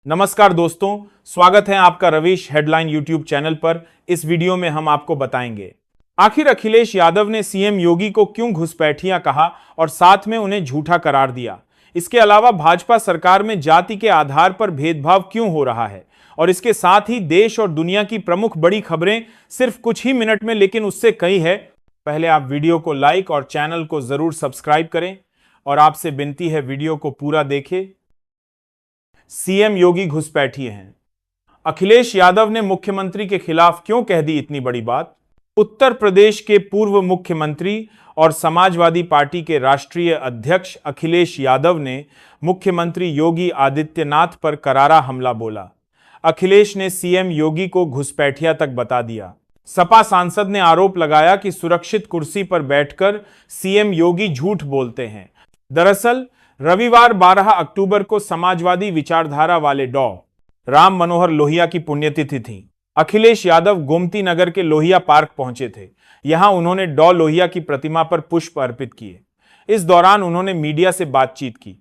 नमस्कार दोस्तों, स्वागत है आपका रवीश हेडलाइन यूट्यूब चैनल पर। इस वीडियो में हम आपको बताएंगे आखिर अखिलेश यादव ने सीएम योगी को क्यों घुसपैठिया कहा और साथ में उन्हें झूठा करार दिया। इसके अलावा भाजपा सरकार में जाति के आधार पर भेदभाव क्यों हो रहा है और इसके साथ ही देश और दुनिया की प्रमुख बड़ी खबरें सिर्फ कुछ ही मिनट में, लेकिन उससे कई है। पहले आप वीडियो को लाइक और चैनल को जरूर सब्सक्राइब करें और आपसे विनती है वीडियो को पूरा देखें। सीएम योगी घुसपैठिए हैं। अखिलेश यादव ने मुख्यमंत्री के खिलाफ क्यों कह दी इतनी बड़ी बात। उत्तर प्रदेश के पूर्व मुख्यमंत्री और समाजवादी पार्टी के राष्ट्रीय अध्यक्ष अखिलेश यादव ने मुख्यमंत्री योगी आदित्यनाथ पर करारा हमला बोला। अखिलेश ने सीएम योगी को घुसपैठिया तक बता दिया। सपा सांसद ने आरोप लगाया कि सुरक्षित कुर्सी पर बैठकर सीएम योगी झूठ बोलते हैं। दरअसल रविवार 12 अक्टूबर को समाजवादी विचारधारा वाले डॉ राम मनोहर लोहिया की पुण्यतिथि थी। अखिलेश यादव गोमती नगर के लोहिया पार्क पहुंचे थे। यहां उन्होंने डॉ लोहिया की प्रतिमा पर पुष्प अर्पित किए। इस दौरान उन्होंने मीडिया से बातचीत की।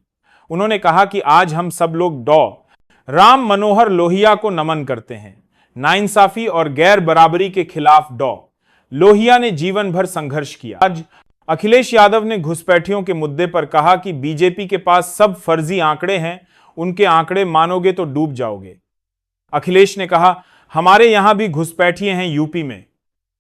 उन्होंने कहा कि आज हम सब लोग डॉ राम मनोहर लोहिया को नमन करते हैं। नाइंसाफी और गैर बराबरी के खिलाफ डॉ लोहिया ने जीवन भर संघर्ष किया। आज अखिलेश यादव ने घुसपैठियों के मुद्दे पर कहा कि बीजेपी के पास सब फर्जी आंकड़े हैं, उनके आंकड़े मानोगे तो डूब जाओगे। अखिलेश ने कहा, हमारे यहां भी घुसपैठिए हैं यूपी में।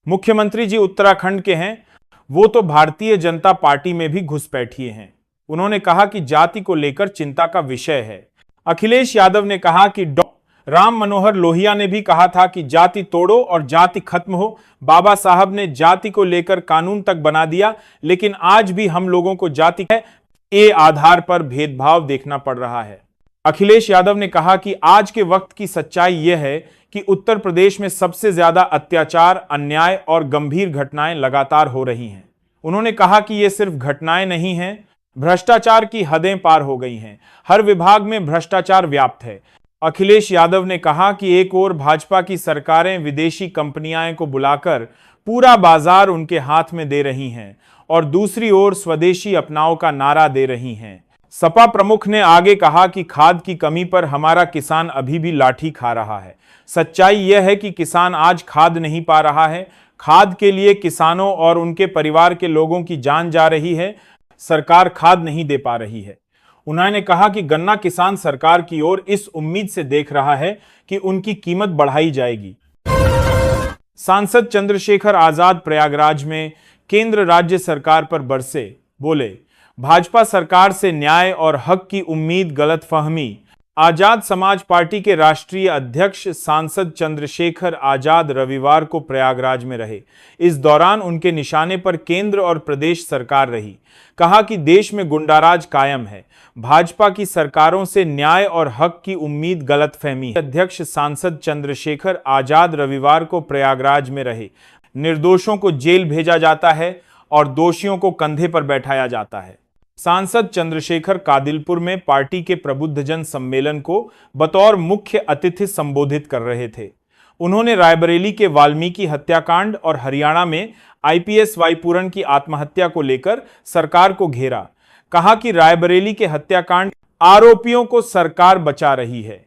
मुख्यमंत्री जी उत्तराखंड के हैं, वो तो भारतीय जनता पार्टी में भी घुसपैठिए हैं। उन्होंने कहा कि जाति को लेकर चिंता का विषय है। अखिलेश यादव ने कहा कि डॉ राम मनोहर लोहिया ने भी कहा था कि जाति तोड़ो और जाति खत्म हो। बाबा साहब ने जाति को लेकर कानून तक बना दिया, लेकिन आज भी हम लोगों को जाति के आधार पर भेदभाव देखना पड़ रहा है। अखिलेश यादव ने कहा कि आज के वक्त की सच्चाई यह है कि उत्तर प्रदेश में सबसे ज्यादा अत्याचार, अन्याय और गंभीर घटनाएं लगातार हो रही हैं। उन्होंने कहा कि ये सिर्फ घटनाएं नहीं हैं, भ्रष्टाचार की हदें पार हो गई हैं। हर विभाग में भ्रष्टाचार व्याप्त है। अखिलेश यादव ने कहा कि एक ओर भाजपा की सरकारें विदेशी कंपनियां को बुलाकर पूरा बाजार उनके हाथ में दे रही हैं और दूसरी ओर स्वदेशी अपनाओ का नारा दे रही हैं। सपा प्रमुख ने आगे कहा कि खाद की कमी पर हमारा किसान अभी भी लाठी खा रहा है। सच्चाई यह है कि किसान आज खाद नहीं पा रहा है। खाद के लिए किसानों और उनके परिवार के लोगों की जान जा रही है। सरकार खाद नहीं दे पा रही है। उन्होंने कहा कि गन्ना किसान सरकार की ओर इस उम्मीद से देख रहा है कि उनकी कीमत बढ़ाई जाएगी। सांसद चंद्रशेखर आजाद प्रयागराज में केंद्र राज्य सरकार पर बरसे। बोले, भाजपा सरकार से न्याय और हक की उम्मीद गलतफहमी। आजाद समाज पार्टी के राष्ट्रीय अध्यक्ष सांसद चंद्रशेखर आजाद रविवार को प्रयागराज में रहे। इस दौरान उनके निशाने पर केंद्र और प्रदेश सरकार रही। कहा कि देश में गुंडाराज कायम है। भाजपा की सरकारों से न्याय और हक की उम्मीद गलतफहमी है। अध्यक्ष सांसद चंद्रशेखर आजाद रविवार को प्रयागराज में रहे। निर्दोषों को जेल भेजा जाता है और दोषियों को कंधे पर बैठाया जाता है। सांसद चंद्रशेखर कादिलपुर में पार्टी के प्रबुद्धजन सम्मेलन को बतौर मुख्य अतिथि संबोधित कर रहे थे। उन्होंने रायबरेली के वाल्मीकि हत्याकांड और हरियाणा में आईपीएस वाई पूरन की आत्महत्या को लेकर सरकार को घेरा। कहा कि रायबरेली के हत्याकांड आरोपियों को सरकार बचा रही है।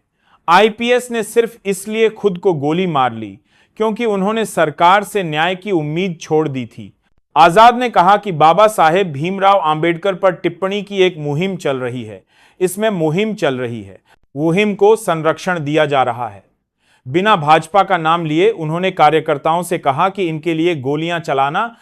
आईपीएस ने सिर्फ इसलिए खुद को गोली मार ली क्योंकि उन्होंने सरकार से न्याय की उम्मीद छोड़ दी थी। आजाद ने कहा कि बाबा साहेब भीमराव अंबेडकर पर टिप्पणी की एक मुहिम चल रही है। इसमें मुहिम चल रही है, मुहिम को संरक्षण दिया जा रहा है। बिना भाजपा का नाम लिए उन्होंने कार्यकर्ताओं से कहा कि इनके लिए गोलियां चलाना,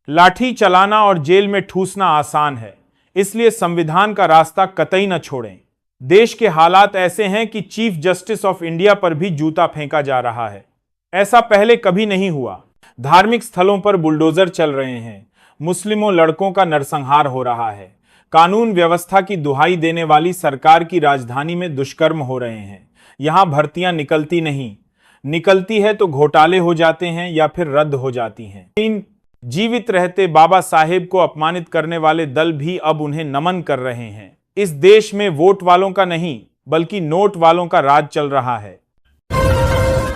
लाठी चलाना और जेल में ठूसना आसान है, इसलिए संविधान का रास्ता कतई न छोड़ें। देश के हालात ऐसे हैं कि चीफ जस्टिस ऑफ इंडिया पर भी जूता फेंका जा रहा है। ऐसा पहले कभी नहीं हुआ। धार्मिक स्थलों पर बुलडोजर चल रहे हैं। मुस्लिमों लड़कों का नरसंहार हो रहा है। कानून व्यवस्था की दुहाई देने वाली सरकार की राजधानी में दुष्कर्म हो रहे हैं। यहां भर्तियां निकलती नहीं, निकलती है तो घोटाले हो जाते हैं या फिर रद्द हो जाती हैं। इन जीवित रहते बाबा साहेब को अपमानित करने वाले दल भी अब उन्हें नमन कर रहे हैं। इस देश में वोट वालों का नहीं बल्कि नोट वालों का राज चल रहा है।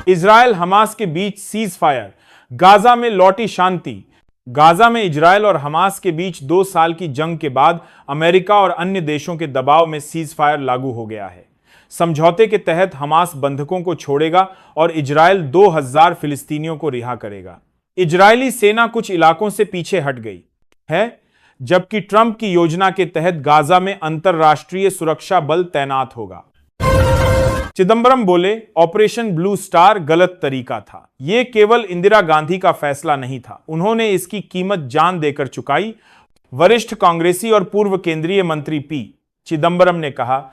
इजरायल हमास के बीच सीज फायर, गाजा में लौटी शांति। गाजा में इजरायल और हमास के बीच 2 साल की जंग के बाद अमेरिका और अन्य देशों के दबाव में सीज फायर लागू हो गया है। समझौते के तहत हमास बंधकों को छोड़ेगा और इजरायल 2000 फिलिस्तीनियों को रिहा करेगा। इजरायली सेना कुछ इलाकों से पीछे हट गई है, जबकि ट्रंप की योजना के तहत गाजा में अंतरराष्ट्रीय सुरक्षा बल तैनात होगा। चिदंबरम बोले, ऑपरेशन ब्लू स्टार गलत तरीका था। यह केवल इंदिरा गांधी का फैसला नहीं था, उन्होंने इसकी कीमत जान देकर चुकाई। वरिष्ठ कांग्रेसी और पूर्व केंद्रीय मंत्री पी चिदंबरम ने कहा,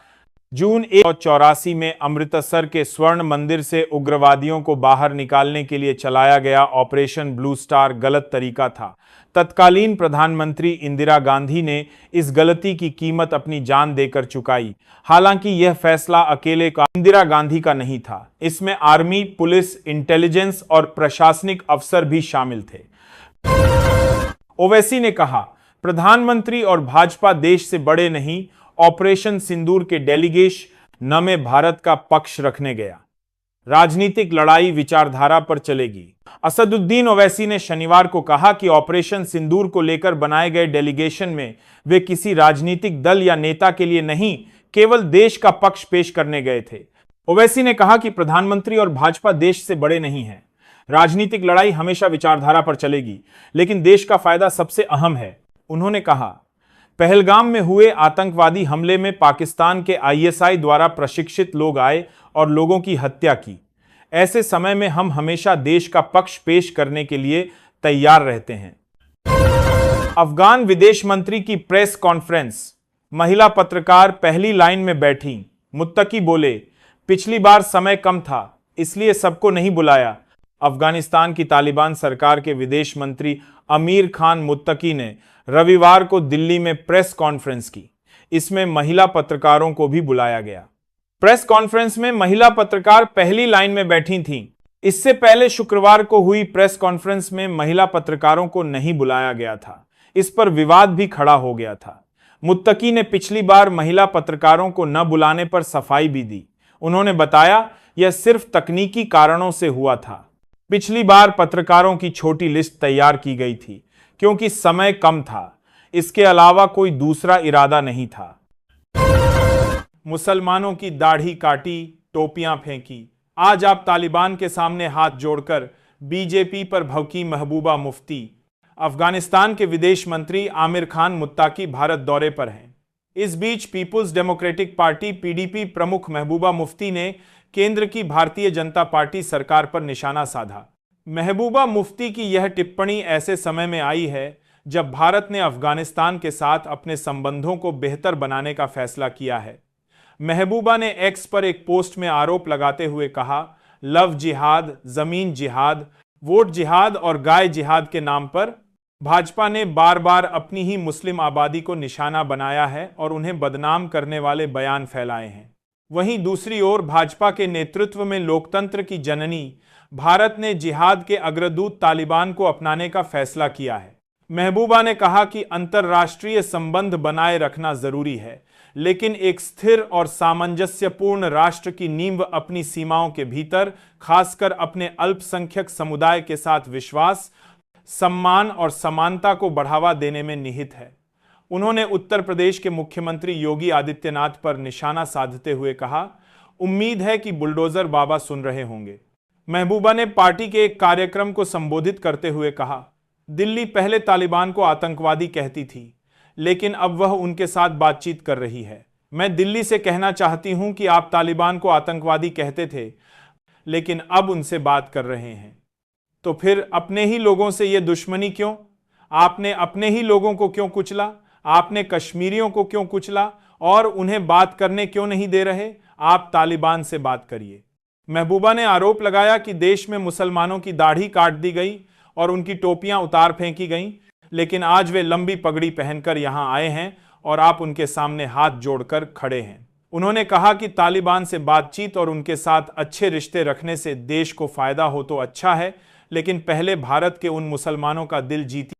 जून 1984 में अमृतसर के स्वर्ण मंदिर से उग्रवादियों को बाहर निकालने के लिए चलाया गया ऑपरेशन ब्लू स्टार गलत तरीका था। तत्कालीन प्रधानमंत्री इंदिरा गांधी ने इस गलती की कीमत अपनी जान देकर चुकाई। हालांकि यह फैसला अकेले का इंदिरा गांधी का नहीं था, इसमें आर्मी, पुलिस, इंटेलिजेंस और प्रशासनिक अफसर भी शामिल थे। ओवैसी ने कहा, प्रधानमंत्री और भाजपा देश से बड़े नहीं, ऑपरेशन सिंदूर के डेलीगेशन न में भारत का पक्ष रखने गया। राजनीतिक लड़ाई विचारधारा पर चलेगी। असदुद्दीन ओवैसी ने शनिवार को कहा कि ऑपरेशन सिंदूर को लेकर बनाए गए डेलीगेशन में वे किसी राजनीतिक दल या नेता के लिए नहीं, केवल देश का पक्ष पेश करने गए थे। ओवैसी ने कहा कि प्रधानमंत्री और भाजपा देश से बड़े नहीं हैं। राजनीतिक लड़ाई हमेशा विचारधारा पर चलेगी, लेकिन देश का फायदा सबसे अहम है। उन्होंने कहा, पहलगाम में हुए आतंकवादी हमले में पाकिस्तान के आईएसआई द्वारा प्रशिक्षित लोग आए और लोगों की हत्या की। ऐसे समय में हम हमेशा देश का पक्ष पेश करने के लिए तैयार रहते हैं। अफगान विदेश मंत्री की प्रेस कॉन्फ्रेंस, महिला पत्रकार पहली लाइन में बैठी। मुत्तकी बोले, पिछली बार समय कम था, इसलिए सबको नहीं बुलाया। अफगानिस्तान की तालिबान सरकार के विदेश मंत्री अमीर खान मुत्तकी ने रविवार को दिल्ली में प्रेस कॉन्फ्रेंस की। इसमें महिला पत्रकारों को भी बुलाया गया। प्रेस कॉन्फ्रेंस में महिला पत्रकार पहली लाइन में बैठी थीं। इससे पहले शुक्रवार को हुई प्रेस कॉन्फ्रेंस में महिला पत्रकारों को नहीं बुलाया गया था। इस पर विवाद भी खड़ा हो गया था। मुत्तकी ने पिछली बार महिला पत्रकारों को न बुलाने पर सफाई भी दी। उन्होंने बताया, यह सिर्फ तकनीकी कारणों से हुआ था। पिछली बार पत्रकारों की छोटी लिस्ट तैयार की गई थी क्योंकि समय कम था। इसके अलावा कोई दूसरा इरादा नहीं था। मुसलमानों की दाढ़ी काटी, टोपियां फेंकी। आज आप तालिबान के सामने हाथ जोड़कर बीजेपी पर भड़की महबूबा मुफ्ती। अफगानिस्तान के विदेश मंत्री आमिर खान मुत्ताकी भारत दौरे पर हैं। इस बीच पीपुल्स डेमोक्रेटिक पार्टी पीडीपी प्रमुख महबूबा मुफ्ती ने केंद्र की भारतीय जनता पार्टी सरकार पर निशाना साधा। महबूबा मुफ्ती की यह टिप्पणी ऐसे समय में आई है जब भारत ने अफगानिस्तान के साथ अपने संबंधों को बेहतर बनाने का फैसला किया है। महबूबा ने एक्स पर एक पोस्ट में आरोप लगाते हुए कहा, लव जिहाद, जमीन जिहाद, वोट जिहाद और गाय जिहाद के नाम पर भाजपा ने बार बार अपनी ही मुस्लिम आबादी को निशाना बनाया है और उन्हें बदनाम करने वाले बयान फैलाए हैं। वहीं दूसरी ओर भाजपा के नेतृत्व में लोकतंत्र की जननी भारत ने जिहाद के अग्रदूत तालिबान को अपनाने का फैसला किया है। महबूबा ने कहा कि अंतर्राष्ट्रीय संबंध बनाए रखना जरूरी है, लेकिन एक स्थिर और सामंजस्यपूर्ण राष्ट्र की नींव अपनी सीमाओं के भीतर, खासकर अपने अल्पसंख्यक समुदाय के साथ विश्वास, सम्मान और समानता को बढ़ावा देने में निहित है। उन्होंने उत्तर प्रदेश के मुख्यमंत्री योगी आदित्यनाथ पर निशाना साधते हुए कहा, उम्मीद है कि बुलडोजर बाबा सुन रहे होंगे। महबूबा ने पार्टी के एक कार्यक्रम को संबोधित करते हुए कहा, दिल्ली पहले तालिबान को आतंकवादी कहती थी, लेकिन अब वह उनके साथ बातचीत कर रही है। मैं दिल्ली से कहना चाहती हूं कि आप तालिबान को आतंकवादी कहते थे, लेकिन अब उनसे बात कर रहे हैं। तो फिर अपने ही लोगों से यह दुश्मनी क्यों? आपने अपने ही लोगों को क्यों कुचला? आपने कश्मीरियों को क्यों कुचला और उन्हें बात करने क्यों नहीं दे रहे? आप तालिबान से बात करिए। महबूबा ने आरोप लगाया कि देश में मुसलमानों की दाढ़ी काट दी गई और उनकी टोपियां उतार फेंकी गईं, लेकिन आज वे लंबी पगड़ी पहनकर यहां आए हैं और आप उनके सामने हाथ जोड़कर खड़े हैं। उन्होंने कहा कि तालिबान से बातचीत और उनके साथ अच्छे रिश्ते रखने से देश को फायदा हो तो अच्छा है, लेकिन पहले भारत के उन मुसलमानों का दिल जीती